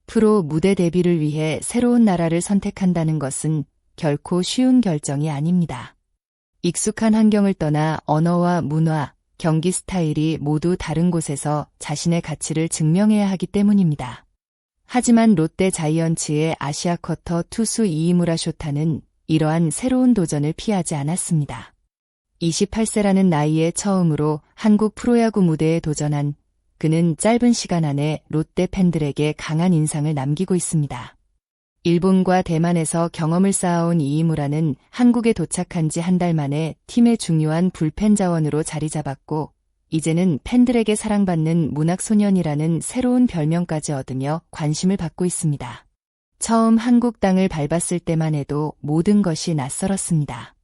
프로 무대 데뷔를 위해 새로운 나라를 선택한다는 것은 결코 쉬운 결정이 아닙니다. 익숙한 환경을 떠나 언어와 문화, 경기 스타일이 모두 다른 곳에서 자신의 가치를 증명해야 하기 때문입니다. 하지만 롯데 자이언츠의 아시아 쿼터 투수 이이무라 쇼타는 이러한 새로운 도전을 피하지 않았습니다. 28세라는 나이에 처음으로 한국 프로야구 무대에 도전한 그는 짧은 시간 안에 롯데 팬들에게 강한 인상을 남기고 있습니다. 일본과 대만에서 경험을 쌓아온 이이무라는 한국에 도착한 지 한 달 만에 팀의 중요한 불펜 자원으로 자리 잡았고, 이제는 팬들에게 사랑받는 문학소년이라는 새로운 별명까지 얻으며 관심을 받고 있습니다. 처음 한국 땅을 밟았을 때만 해도 모든 것이 낯설었습니다.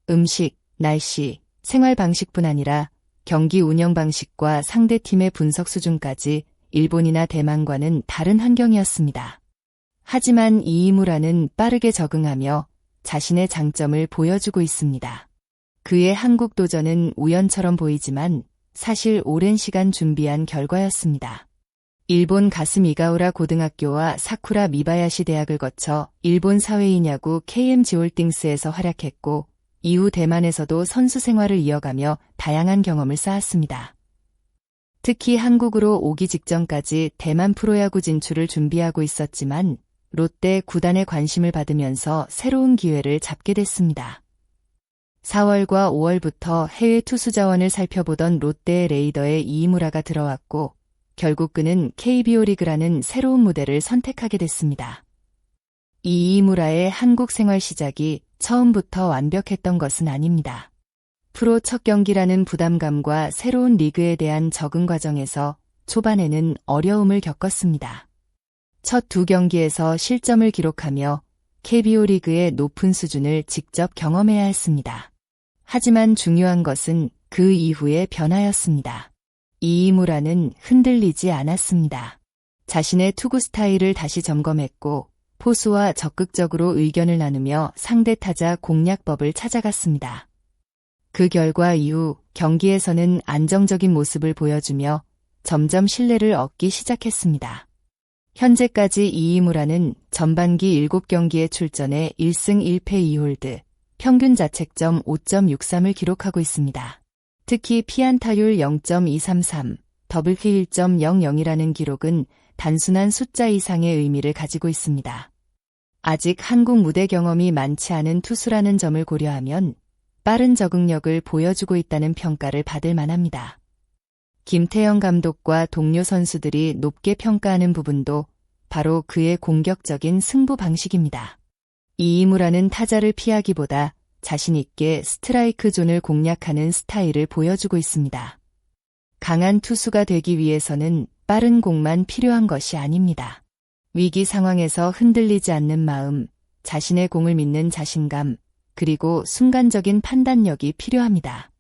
음식, 날씨, 생활 방식뿐 아니라 경기 운영 방식과 상대팀의 분석 수준까지 일본이나 대만과는 다른 환경이었습니다. 하지만 이이무라는 빠르게 적응하며 자신의 장점을 보여주고 있습니다. 그의 한국 도전은 우연처럼 보이지만 사실 오랜 시간 준비한 결과였습니다. 일본 가슴 이가우라 고등학교와 사쿠라 미바야시 대학을 거쳐 일본 사회인 야구 KMG 홀딩스에서 활약했고, 이후 대만에서도 선수 생활을 이어가며 다양한 경험을 쌓았습니다. 특히 한국으로 오기 직전까지 대만 프로야구 진출을 준비하고 있었지만 롯데 구단의 관심을 받으면서 새로운 기회를 잡게 됐습니다. 4월과 5월부터 해외 투수 자원을 살펴보던 롯데의 레이더에 이이무라가 들어왔고, 결국 그는 KBO 리그라는 새로운 무대를 선택하게 됐습니다. 이이무라의 한국 생활 시작이 처음부터 완벽했던 것은 아닙니다. 프로 첫 경기라는 부담감과 새로운 리그에 대한 적응 과정에서 초반에는 어려움을 겪었습니다. 첫 두 경기에서 실점을 기록하며 KBO 리그의 높은 수준을 직접 경험해야 했습니다. 하지만 중요한 것은 그 이후의 변화였습니다. 이이무라는 흔들리지 않았습니다. 자신의 투구 스타일을 다시 점검했고, 포수와 적극적으로 의견을 나누며 상대 타자 공략법을 찾아갔습니다. 그 결과 이후 경기에서는 안정적인 모습을 보여주며 점점 신뢰를 얻기 시작했습니다. 현재까지 이이무라는 전반기 7경기에 출전해 1승 1패 2홀드, 평균 자책점 5.63을 기록하고 있습니다. 특히 피안타율 0.233, 더블킬 1.00이라는 기록은 단순한 숫자 이상의 의미를 가지고 있습니다. 아직 한국 무대 경험이 많지 않은 투수라는 점을 고려하면 빠른 적응력을 보여주고 있다는 평가를 받을 만합니다. 김태형 감독과 동료 선수들이 높게 평가하는 부분도 바로 그의 공격적인 승부 방식입니다. 이이무라는 타자를 피하기보다 자신 있게 스트라이크 존을 공략하는 스타일을 보여주고 있습니다. 강한 투수가 되기 위해서는 빠른 공만 필요한 것이 아닙니다. 위기 상황에서 흔들리지 않는 마음, 자신의 공을 믿는 자신감, 그리고 순간적인 판단력이 필요합니다.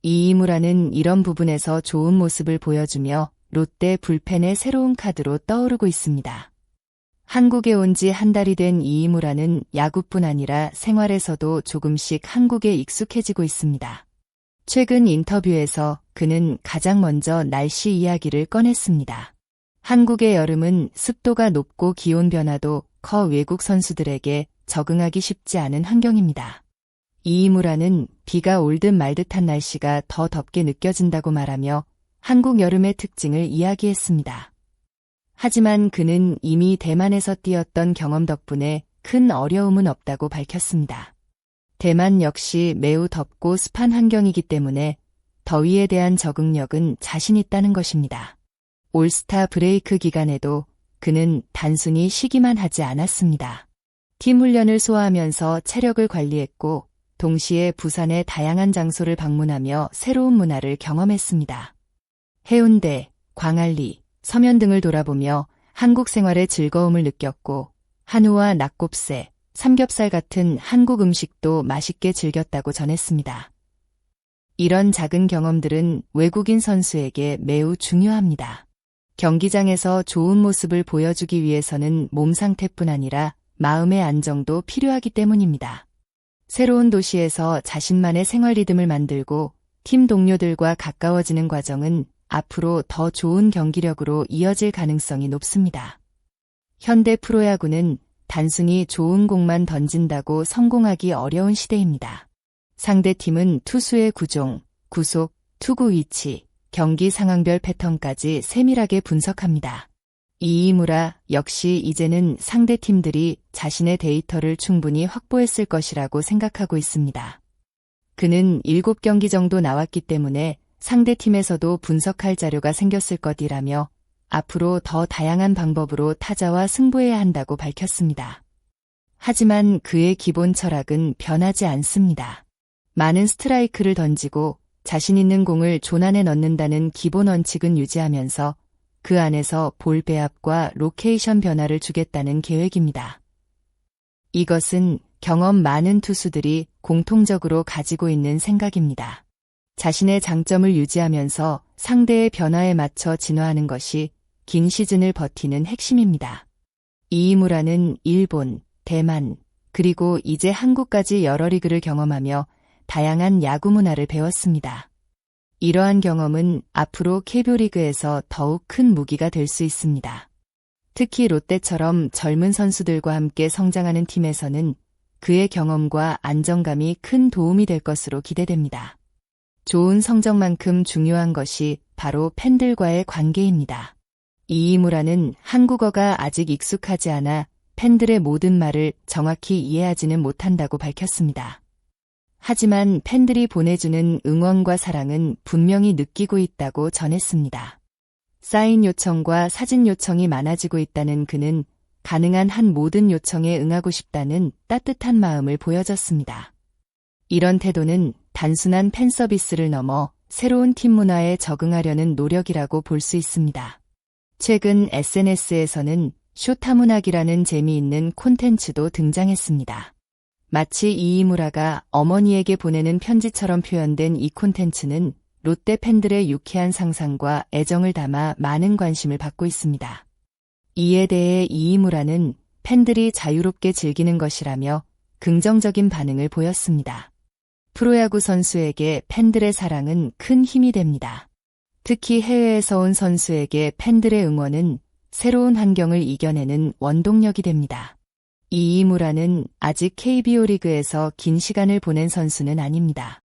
이이무라는 이런 부분에서 좋은 모습을 보여주며 롯데 불펜의 새로운 카드로 떠오르고 있습니다. 한국에 온 지 한 달이 된 이이무라는 야구뿐 아니라 생활에서도 조금씩 한국에 익숙해지고 있습니다. 최근 인터뷰에서 그는 가장 먼저 날씨 이야기를 꺼냈습니다. 한국의 여름은 습도가 높고 기온 변화도 커 외국 선수들에게 적응하기 쉽지 않은 환경입니다. 이이무라는 비가 올 듯 말 듯한 날씨가 더 덥게 느껴진다고 말하며 한국 여름의 특징을 이야기했습니다. 하지만 그는 이미 대만에서 뛰었던 경험 덕분에 큰 어려움은 없다고 밝혔습니다. 대만 역시 매우 덥고 습한 환경이기 때문에 더위에 대한 적응력은 자신 있다는 것입니다. 올스타 브레이크 기간에도 그는 단순히 쉬기만 하지 않았습니다. 팀 훈련을 소화하면서 체력을 관리했고, 동시에 부산의 다양한 장소를 방문하며 새로운 문화를 경험했습니다. 해운대, 광안리, 서면 등을 돌아보며 한국 생활의 즐거움을 느꼈고, 한우와 낙곱새, 삼겹살 같은 한국 음식도 맛있게 즐겼다고 전했습니다. 이런 작은 경험들은 외국인 선수에게 매우 중요합니다. 경기장에서 좋은 모습을 보여주기 위해서는 몸 상태뿐 아니라 마음의 안정도 필요하기 때문입니다. 새로운 도시에서 자신만의 생활 리듬을 만들고 팀 동료들과 가까워지는 과정은 앞으로 더 좋은 경기력으로 이어질 가능성이 높습니다. 현대 프로야구는 단순히 좋은 공만 던진다고 성공하기 어려운 시대입니다. 상대팀은 투수의 구종, 구속, 투구 위치, 경기 상황별 패턴까지 세밀하게 분석합니다. 이이무라 역시 이제는 상대팀들이 자신의 데이터를 충분히 확보했을 것이라고 생각하고 있습니다. 그는 7경기 정도 나왔기 때문에 상대팀에서도 분석할 자료가 생겼을 것이라며 앞으로 더 다양한 방법으로 타자와 승부해야 한다고 밝혔습니다. 하지만 그의 기본 철학은 변하지 않습니다. 많은 스트라이크를 던지고 자신 있는 공을 존 안에 넣는다는 기본 원칙은 유지하면서 그 안에서 볼 배합과 로케이션 변화를 주겠다는 계획입니다. 이것은 경험 많은 투수들이 공통적으로 가지고 있는 생각입니다. 자신의 장점을 유지하면서 상대의 변화에 맞춰 진화하는 것이 긴 시즌을 버티는 핵심입니다. 이이무라는 일본, 대만, 그리고 이제 한국까지 여러 리그를 경험하며 다양한 야구 문화를 배웠습니다. 이러한 경험은 앞으로 KBO 리그에서 더욱 큰 무기가 될 수 있습니다. 특히 롯데처럼 젊은 선수들과 함께 성장하는 팀에서는 그의 경험과 안정감이 큰 도움이 될 것으로 기대됩니다. 좋은 성적만큼 중요한 것이 바로 팬들과의 관계입니다. 이이무라는 한국어가 아직 익숙하지 않아 팬들의 모든 말을 정확히 이해하지는 못한다고 밝혔습니다. 하지만 팬들이 보내주는 응원과 사랑은 분명히 느끼고 있다고 전했습니다. 사인 요청과 사진 요청이 많아지고 있다는 그는 가능한 한 모든 요청에 응하고 싶다는 따뜻한 마음을 보여줬습니다. 이런 태도는 단순한 팬 서비스를 넘어 새로운 팀 문화에 적응하려는 노력이라고 볼 수 있습니다. 최근 SNS에서는 쇼타문학이라는 재미있는 콘텐츠도 등장했습니다. 마치 이이무라가 어머니에게 보내는 편지처럼 표현된 이 콘텐츠는 롯데 팬들의 유쾌한 상상과 애정을 담아 많은 관심을 받고 있습니다. 이에 대해 이이무라는 팬들이 자유롭게 즐기는 것이라며 긍정적인 반응을 보였습니다. 프로야구 선수에게 팬들의 사랑은 큰 힘이 됩니다. 특히 해외에서 온 선수에게 팬들의 응원은 새로운 환경을 이겨내는 원동력이 됩니다. 이이무라는 아직 KBO 리그에서 긴 시간을 보낸 선수는 아닙니다.